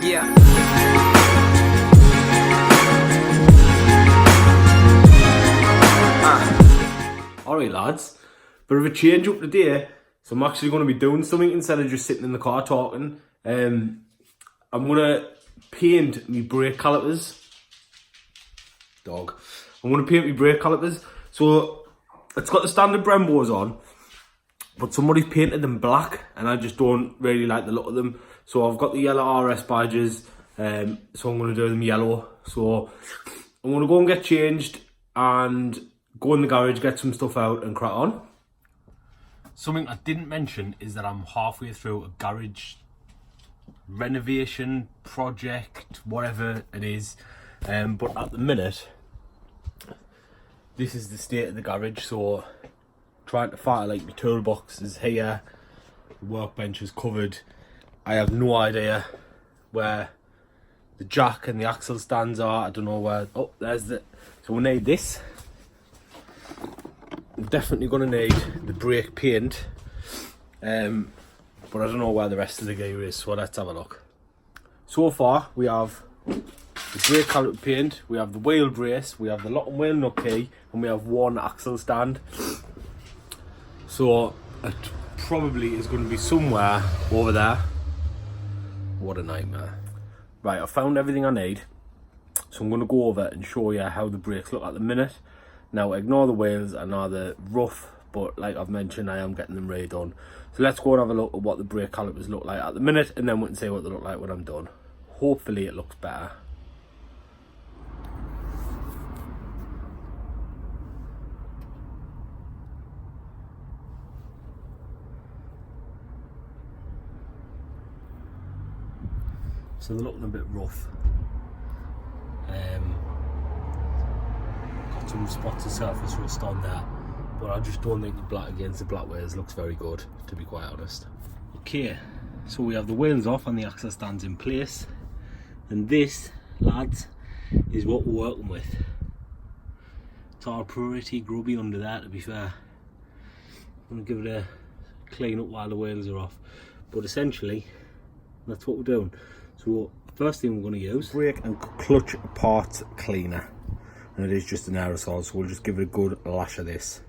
Yeah. Alright lads, bit of a change up today. So I'm actually going to be doing something instead of just sitting in the car talking. I'm going to paint my brake calipers. I'm going to paint my brake calipers. So it's got the standard Brembos on, but somebody's painted them black and I just don't really like the look of them. So I've got the yellow RS badges, so I'm going to do them yellow. So I'm going to go and get changed and go in the garage, get some stuff out and crack on. Something I didn't mention is that I'm halfway through a garage renovation project, whatever it is. But at the minute, this is the state of the garage. So trying to find like my toolbox is here, the workbench is covered. I have no idea where the jack and the axle stands are. I don't know where. Oh, there's the. So we need this. I'm definitely going to need the brake paint, but I don't know where the rest of the gear is, so let's have a look. So far we have the brake caliper paint, we have the wheel brace, we have the lock and wheel nut key, and we have one axle stand. So it probably is going to be somewhere over there. What a nightmare. Right, I've found everything I need, so I'm going to go over and show you how the brakes look at the minute. Now ignore the wheels, I know they're rough, but like I've mentioned, I am getting them redone. So let's go and have a look at what the brake calipers look like at the minute, and then we can see what they look like when I'm done. Hopefully it looks better. So they're looking a bit rough. Got some spots of surface rust on there, but I just don't think the black against the black wheels looks very good, to be quite honest. Okay, so we have the wheels off and the axle stands in place, and this, lads, is what we're working with. It's all pretty grubby under there, to be fair. I'm going to give it a clean up while the wheels are off, but essentially that's what we're doing. So first thing we're going to use, brake and clutch parts cleaner, and it is just an aerosol, so we'll just give it a good lash of this.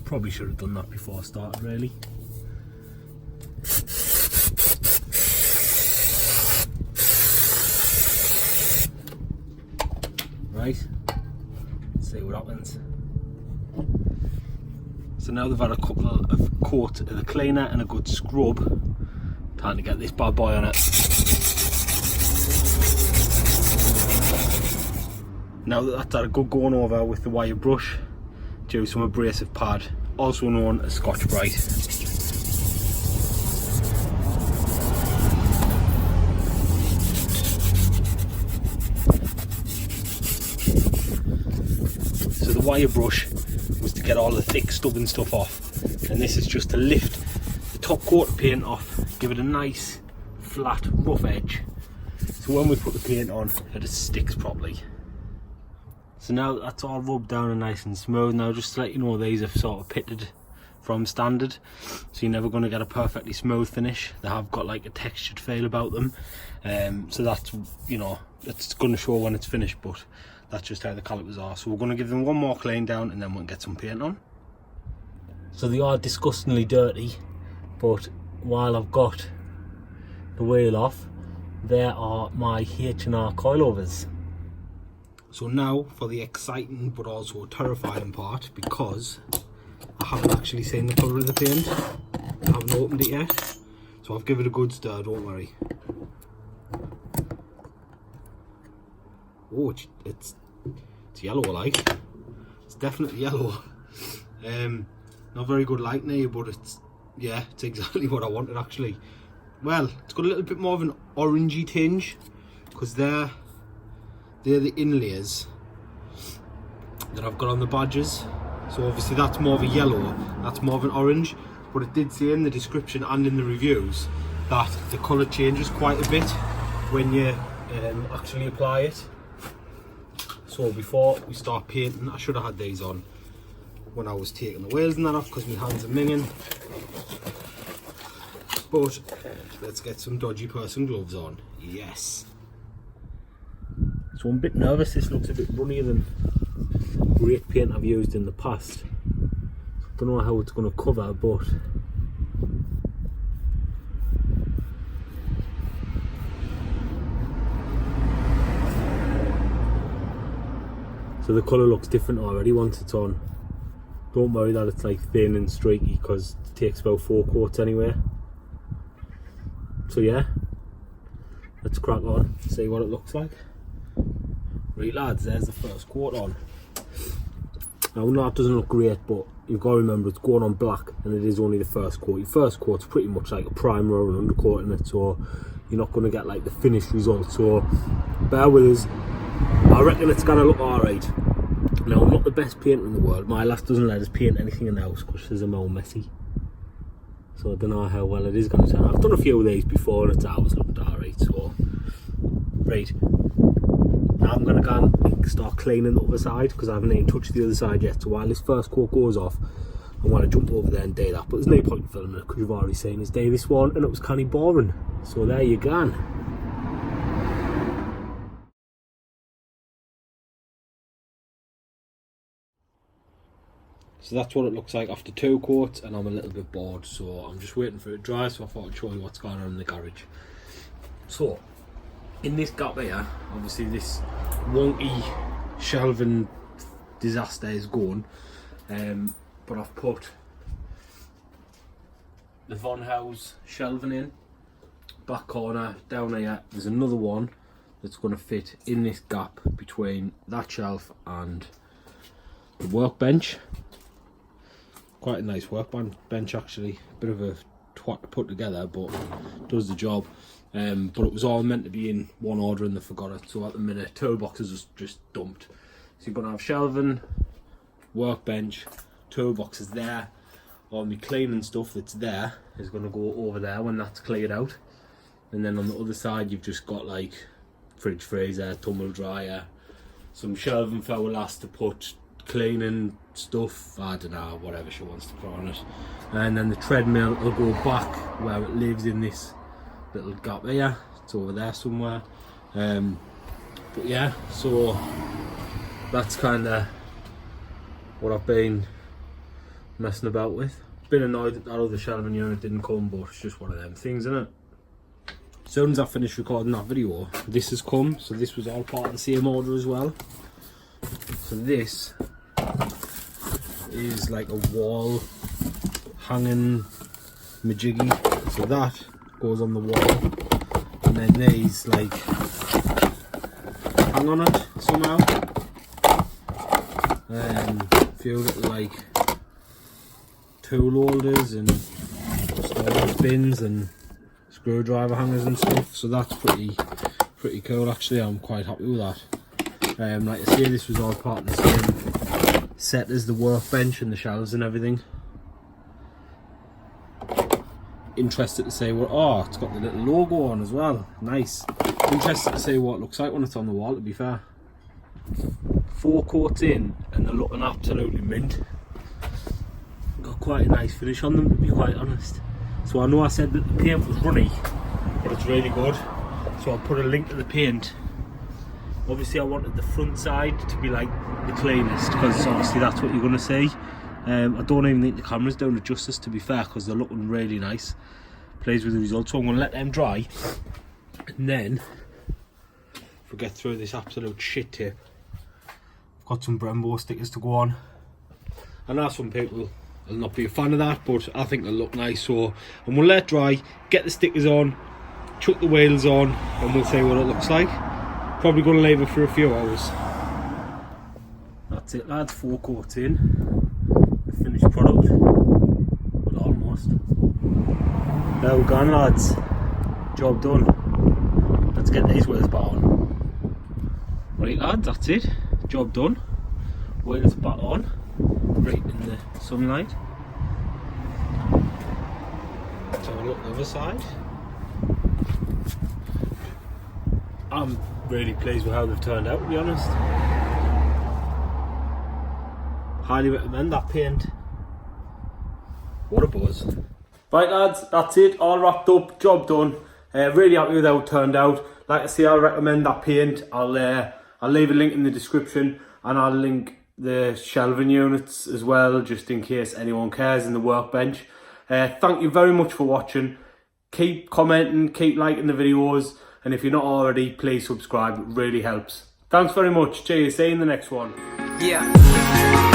Probably should have done that before I started, really. Right, let's see what happens. So now they've had a couple of coats of the cleaner and a good scrub. Time to get this bad boy on it. Now that that's had a good going over with the wire brush, do some abrasive pad, also known as Scotch Brite. So the wire brush was to get all the thick stubborn stuff off, and this is just to lift the top coat of paint off, give it a nice flat rough edge, so when we put the paint on it sticks properly. So now that's all rubbed down and nice and smooth. Now just to let you know, these are sort of pitted from standard, so you're never going to get a perfectly smooth finish. They have got like a textured feel about them, so that's, you know, it's going to show when it's finished, but that's just how the calipers are. So we're going to give them one more clean down and then we'll get some paint on. So they are disgustingly dirty, but while I've got the wheel off, there are my H&R coilovers. So now for the exciting but also terrifying part, because I haven't actually seen the colour of the paint, I haven't opened it yet, so I've given it a good stir, don't worry. Oh, it's yellow, like, it's definitely yellow. Not very good light near, but it's yeah, it's exactly what I wanted actually. Well, it's got a little bit more of an orangey tinge because they're the inlayers that I've got on the badges. So obviously that's more of a yellow, that's more of an orange, but it did say in the description and in the reviews that the colour changes quite a bit when you actually apply it. So before we start painting, I should have had these on when I was taking the wheels and that off because my hands are minging. But let's get some dodgy person gloves on. Yes. So I'm a bit nervous, this looks a bit runnier than great paint I've used in the past. Don't know how it's going to cover, but so the colour looks different already once it's on. Don't worry that it's like thin and streaky because it takes about 4 coats anyway. So yeah, let's crack on, see what it looks like. Right lads, there's the first coat on. Now I know that doesn't look great, but you've got to remember it's going on black and it is only the first coat. Your first coat's pretty much like a primer or an undercoat in it, so you're not going to get like the finished result, so bear with us. I reckon it's going to look alright. Now I'm not the best painter in the world, my lass doesn't let us paint anything in the house because she's a more messy. So I don't know how well it is going to turn out. I've done a few of these before and it's always looked alright, so right. Now I'm going to go and start cleaning the other side because I haven't even touched the other side yet. So while this first coat goes off, I want to jump over there and do that. But there's no point in filming it because you've already seen us do this one and it was kind of boring. So there you go. So that's what it looks like after 2 coats, and I'm a little bit bored, so I'm just waiting for it to dry, so I thought I'd show you what's going on in the garage. So, in this gap here, obviously this wonky shelving disaster is gone, but I've put the Von House shelving in, back corner, down here, there's another one that's going to fit in this gap between that shelf and the workbench. Quite a nice workbench actually, bit of a twat to put together, but does the job. But it was all meant to be in one order and they forgot it, so at the minute toolboxes is just dumped. So you're going to have shelving, workbench, toolboxes there. All my cleaning stuff that's there is going to go over there when that's cleared out. And then on the other side you've just got like fridge, freezer, tumble dryer, some shelving for our lass to put cleaning stuff, I don't know, whatever she wants to put on it. And then the treadmill will go back where it lives in this little gap here. It's over there somewhere. But yeah, so that's kind of what I've been messing about with. Been annoyed that that other shelving unit didn't come, but it's just one of them things, isn't it? As soon as I finished recording that video, this has come. So this was all part of the same order as well. So this is like a wall hanging majiggy, so that goes on the wall, and then these like hang on it somehow. A few little like tool holders and storage bins and screwdriver hangers and stuff, so that's pretty cool actually. I'm quite happy with that. Like I say, this was all part of the same set as the workbench and the shelves and everything. Interested to say what, oh, it's got the little logo on as well, nice. Interested to see what it looks like when it's on the wall, to be fair. 4 coats in and they're looking absolutely mint. Got quite a nice finish on them, to be quite honest. So I know I said that the paint was runny, but it's really good. So I'll put a link to the paint. Obviously I wanted the front side to be like the cleanest, because obviously that's what you're going to see. I don't even think the camera's doing it justice, to be fair, because they're looking really nice. Plays with the results, so I'm going to let them dry. And then, if we get through this absolute shit tip, I've got some Brembo stickers to go on. I know some people will not be a fan of that, but I think they'll look nice, so I'm going to let it dry, get the stickers on, chuck the wheels on, and we'll see what it looks like. Probably going to leave it for a few hours. That's it lads, 4 coats in, the finished product, but almost. Now we're gone, lads. Job done. Let's get these wheels back on. Right, lads, that's it. Job done. Wheels back on. Right in the sunlight. Let's have a look at the other side. I'm really pleased with how they've turned out, to be honest. Highly recommend that paint. What a buzz. Right, lads, that's it, all wrapped up, job done. Really happy with how it turned out. Like I say, I'll recommend that paint. I'll leave a link in the description, and I'll link the shelving units as well, just in case anyone cares, in the workbench. Thank you very much for watching. Keep commenting, keep liking the videos, and if you're not already, please subscribe, it really helps. Thanks very much, cheers, see you in the next one. Yeah.